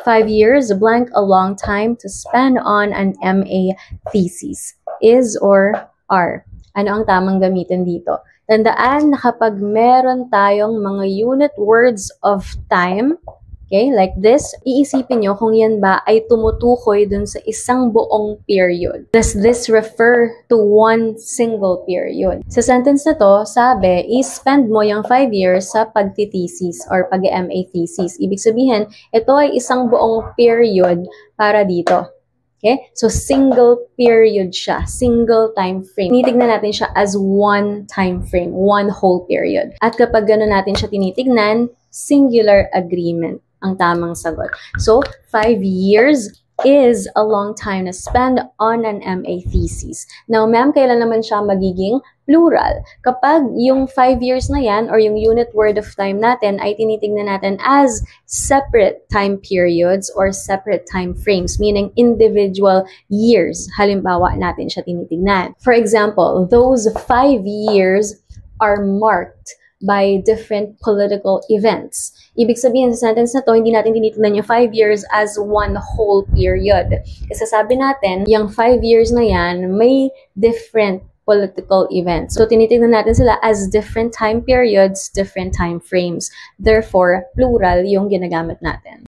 5 years, blank a long time to spend on an MA thesis. Is or are? Ano ang tamang gamitin dito? Tandaan na kapag meron tayong mga unit words of time, okay, like this, iisipin nyo kung yan ba ay tumutukoy dun sa isang buong period. Does this refer to one single period? Sa sentence na to, sabi, i-spend mo yung 5 years sa pagtithesis or pag-MA thesis. Ibig sabihin, ito ay isang buong period para dito. Okay? So, single period siya. Single time frame. Tinitignan natin siya as one time frame. One whole period. At kapag gano'n natin siya tinitignan, singular agreement ang tamang sagot. So, 5 years is a long time na spend on an MA thesis. Now, ma'am, kailan naman siya magiging plural? Kapag yung 5 years na yan or yung unit word of time natin ay tinitingnan natin as separate time periods or separate time frames, meaning individual years. Halimbawa natin siya tinitingnan. For example, those 5 years are marked by different political events. Ibig sabihin sa sentence na to, hindi natin tinitingnan yung 5 years as one whole period. Kasi sabi natin, yung 5 years na yan, may different political events. So, tinitingnan natin sila as different time periods, different time frames. Therefore, plural yung ginagamit natin.